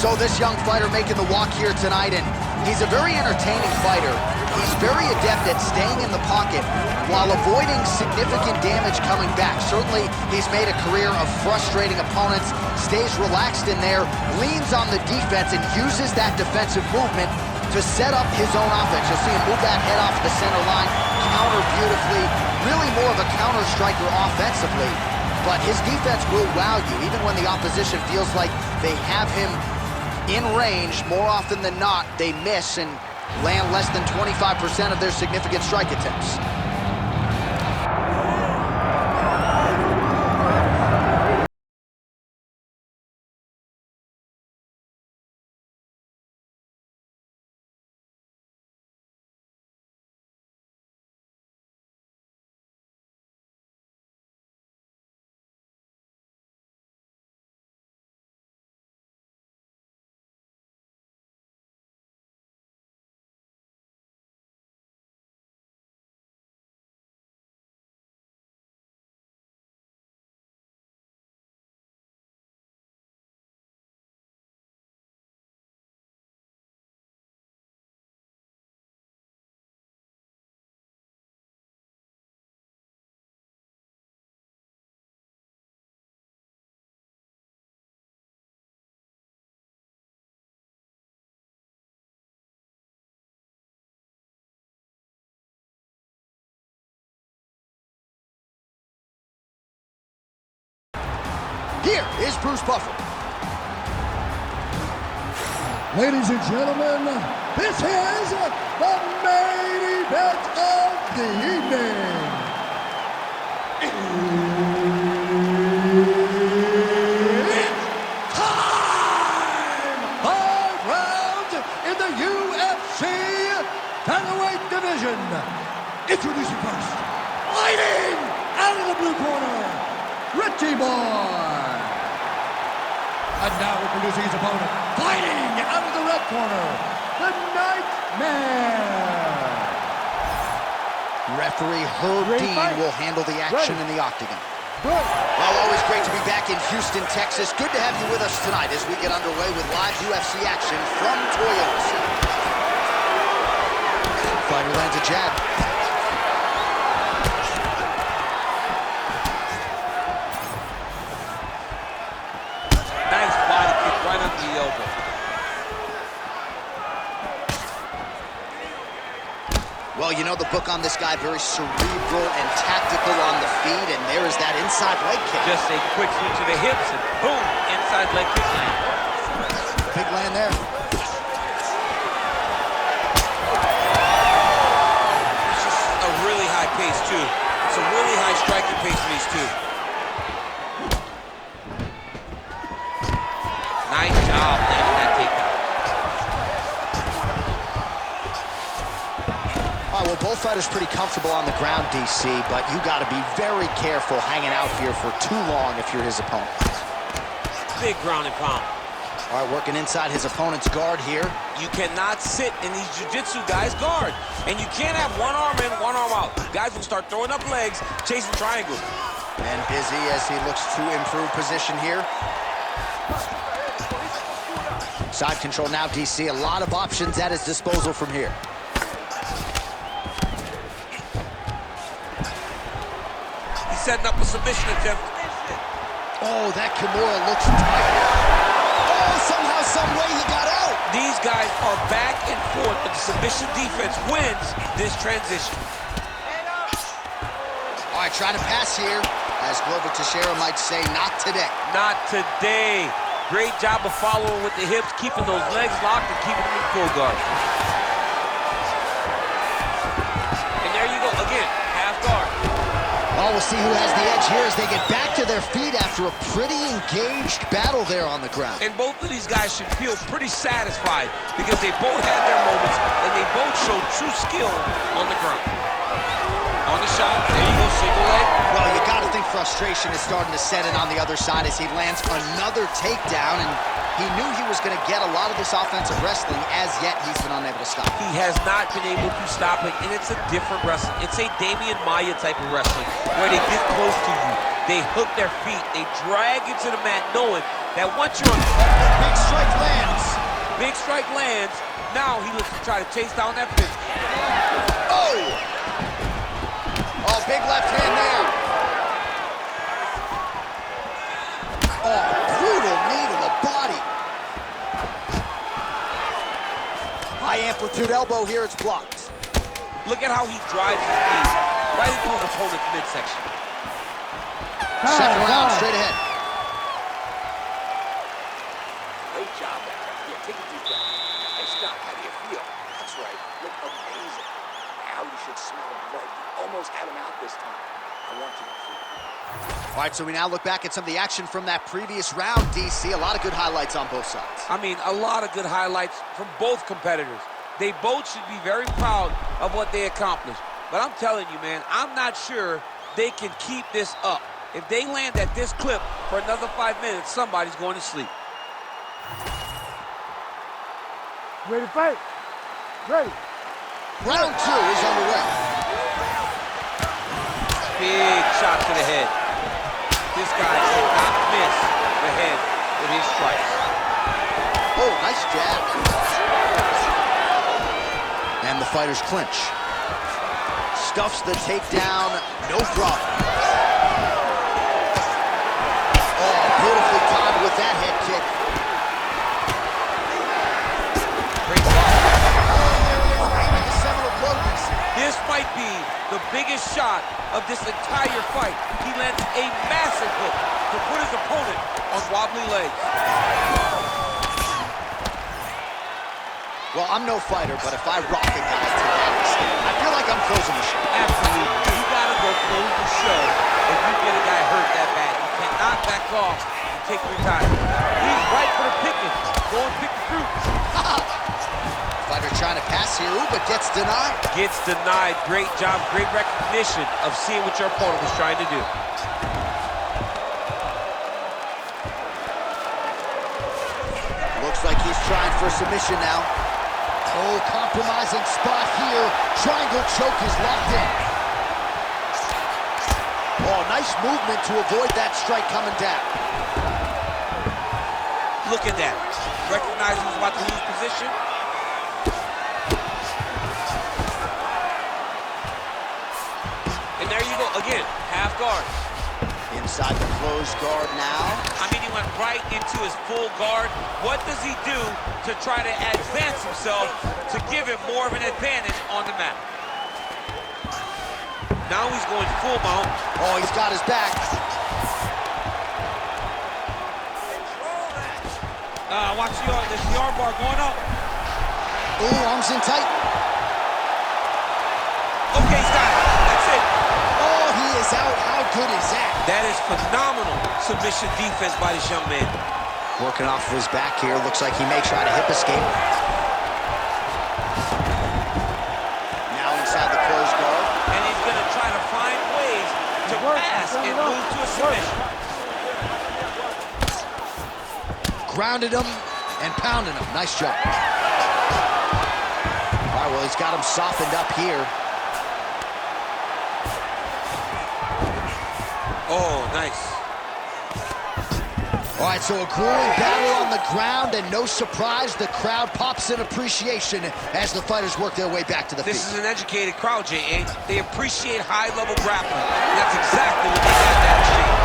So this young fighter making the walk here tonight, and he's a very entertaining fighter. He's very adept at staying in the pocket while avoiding significant damage coming back. Certainly, he's made a career of frustrating opponents, stays relaxed in there, leans on the defense, and uses that defensive movement to set up his own offense. You'll see him move that head off the center line, counter beautifully, really more of a counter striker offensively. But his defense will wow you, even when the opposition feels like they have him in range. More often than not, they miss and land less than 25% of their significant strike attempts. Here is Bruce Buffer. Ladies and gentlemen, this is the main event of the evening. It's time! 5 rounds in the UFC featherweight division. Introducing first, fighting out of the blue corner, Richie Boy. And now introducing his opponent, fighting out of the red corner, the Nightmare. Referee Herb Dean will handle the action in the octagon. Well, always great to be back in Houston, Texas. Good to have you with us tonight as we get underway with live UFC action from Toyota City. Fighter lands a jab. Right under the elbow. Well, you know the book on this guy, very cerebral and tactical on the feet, and there is that inside leg kick. Just a quick switch to the hips, and boom, inside leg kick land. Big land there. It's just a really high pace, too. It's a really high striking pace for these two. Nice job landing that takedown. All right, well, both fighters pretty comfortable on the ground, DC, but you got to be very careful hanging out here for too long if you're his opponent. Big ground and pound. All right, working inside his opponent's guard here. You cannot sit in these jiu-jitsu guys' guard. And you can't have one arm in, one arm out. Guys will start throwing up legs, chasing triangles. And busy as he looks to improve position here. Side control now, DC. A lot of options at his disposal from here. He's setting up a submission attempt. Oh, that Kimura looks tight. Oh, somehow, some way he got out. These guys are back and forth, but the submission defense wins this transition. All right, trying to pass here. As Glover Teixeira might say, not today. Not today. Great job of following with the hips, keeping those legs locked and keeping them in full guard. And there you go, again, half guard. Well, we'll see who has the edge here as they get back to their feet after a pretty engaged battle there on the ground. And both of these guys should feel pretty satisfied because they both had their moments and they both showed true skill on the ground. On the shot, there you go, single leg. Well, you got to think frustration is starting to set in on the other side as he lands another takedown, and he knew he was going to get a lot of this offensive wrestling. As yet, he's been unable to stop. He has not been able to stop it, and it's a different wrestling. It's a Damian Maia type of wrestling where they get close to you. They hook their feet. They drag you to the mat knowing that once you're on... Big strike lands. Big strike lands. Now he looks to try to chase down that finish. Oh! Oh, big left hand there. Oh, brutal knee to the body. High amplitude elbow here, it's blocked. Look at how he drives his knee right into his opponent's midsection. Second round, straight ahead. Great job there. Yeah, take a deep breath. Nice job. How do you feel? That's right. Look amazing. Now you should smell blood. You almost had him out this time. I want you to keep it. All right, so we now look back at some of the action from that previous round, DC. A lot of good highlights on both sides. I mean, a lot of good highlights from both competitors. They both should be very proud of what they accomplished. But I'm telling you, man, I'm not sure they can keep this up. If they land at this clip for another 5 minutes, somebody's going to sleep. Ready to fight? Ready. Round 2 is underway. Big shot to the head. This guy did not miss the head with his strikes. Oh, nice jab. And the fighters clinch. Stuffs the takedown, no problem. Oh, beautifully timed with that head kick. Great block. Seminal blow, DC. This might be the biggest shot of this entire fight. He lands a massive hook to put his opponent on wobbly legs. Well, I'm no fighter, but if I rock a guy to that extent, I feel like I'm closing the show. Absolutely. You gotta go close the show if you get a guy hurt that bad. You cannot back off and take your time. He's right for the picking. Go and pick the fruit. Fighter trying to pass here, but gets denied. Gets denied. Great job, great recognition of seeing what your opponent was trying to do. Looks like he's trying for submission now. Oh, compromising spot here. Triangle choke is locked in. Oh, nice movement to avoid that strike coming down. Look at that. Recognizing he's about to lose position. And there you go, again, half guard. Inside the closed guard now. I mean, he went right into his full guard. What does he do to try to advance himself to give him more of an advantage on the mat? Now he's going full mount. Oh, he's got his back. Watch this arm bar going up. Oh, arms in tight. Okay, he's got it. That's it. Oh, he is out. How good is that? That is phenomenal submission defense by this young man. Working off of his back here. Looks like he may try to hip escape. Now inside the closed guard. And he's going to try to find ways to pass and move to a submission. Grounded him and pounded him. Nice job. All right, well, he's got him softened up here. Oh, nice. All right, so a grueling battle on the ground, and no surprise, the crowd pops in appreciation as the fighters work their way back to the This feet. is an educated crowd, J.A. They appreciate high-level grappling. And that's exactly what they got that exchange.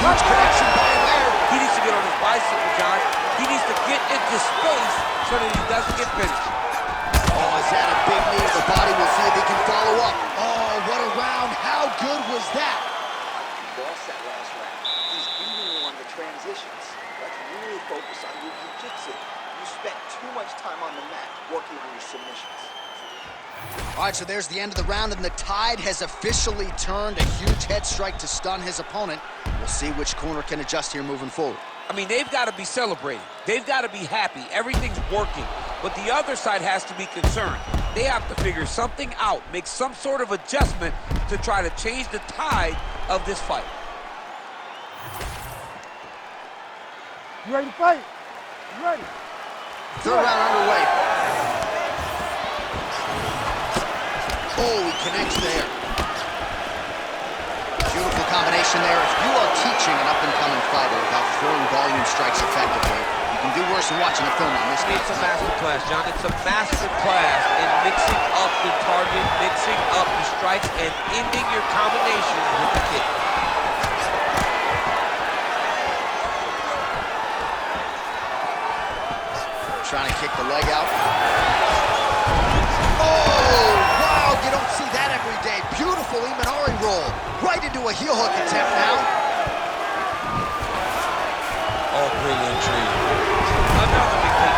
Huge connection by him there. He needs to get on his bicycle, John. He needs to get into space so that he doesn't get finished. Oh, is that a big knee to the body? We'll see if he can follow up. Oh, what a round. How good was that? You lost that last round. He's beating you on the transitions. Let's really focus on your jiu-jitsu. You spent too much time on the mat working on your submissions. All right, so there's the end of the round, and the tide has officially turned. A huge head strike to stun his opponent. We'll see which corner can adjust here moving forward. I mean, they've got to be celebrating. They've got to be happy. Everything's working. But the other side has to be concerned. They have to figure something out, make some sort of adjustment to try to change the tide of this fight. You ready to fight? You ready? Third round underway. Oh, he connects there. Beautiful combination. admission there. If you are teaching an up-and-coming fighter about throwing volume strikes effectively, you can do worse than watching a film on this guy. It's a master class, John. It's a master class in mixing up the target, mixing up the strikes, and ending your combination with the kick. Trying to kick the leg out. Oh, wow, you don't see that every day. Beautiful Imanari roll. Right into a heel hook attempt now. Oh, brilliant tree. Another big kick.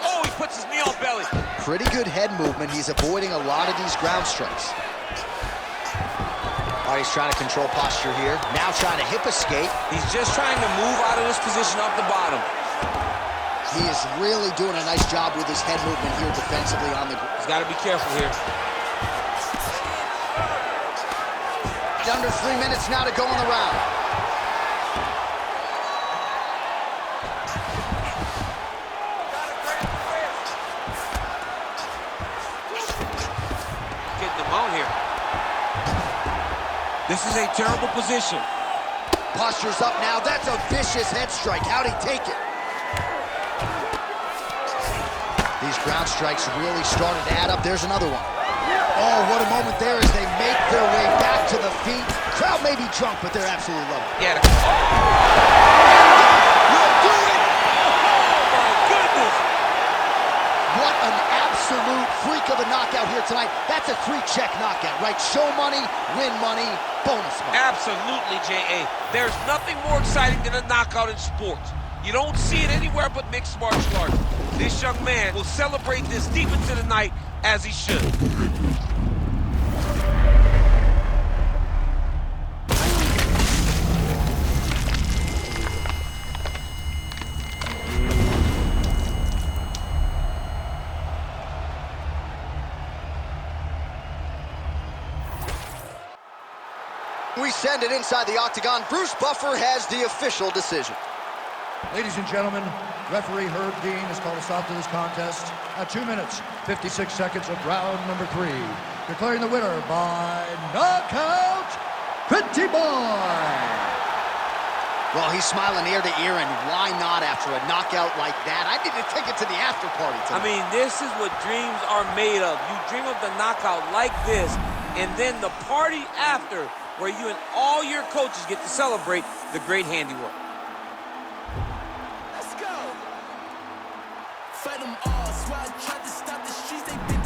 Oh, he puts his knee on belly. Pretty good head movement. He's avoiding a lot of these ground strikes. Oh, he's trying to control posture here. Now trying to hip escape. He's just trying to move out of this position off the bottom. He is really doing a nice job with his head movement here defensively on the ground. He's got to be careful here. Under 3 minutes now to go in the round. Getting them out here. This is a terrible position. Posture's up now. That's a vicious head strike. How'd he take it? These ground strikes really started to add up. There's another one. Oh, what a moment there as they make their way back to the feet. Crowd may be drunk, but they're absolutely loving it. Yeah. We'll do it! Oh, my goodness! What an absolute freak of a knockout here tonight. That's a 3-check knockout, right? Show money, win money, bonus money. Absolutely, J.A. There's nothing more exciting than a knockout in sports. You don't see it anywhere but mixed martial arts. This young man will celebrate this deep into the night as he should. We send it inside the octagon. Bruce Buffer has the official decision. Ladies and gentlemen, referee Herb Dean has called a stop to this contest at 2 minutes, 56 seconds of round number 3. Declaring the winner by knockout, Pretty Boy. Well, he's smiling ear to ear, and why not after a knockout like that? I need to take it to the after party tonight. I mean, this is what dreams are made of. You dream of the knockout like this, and then the party after, where you and all your coaches get to celebrate the great handiwork. Let's go. Fight them all, so I tried to stop the streets, they been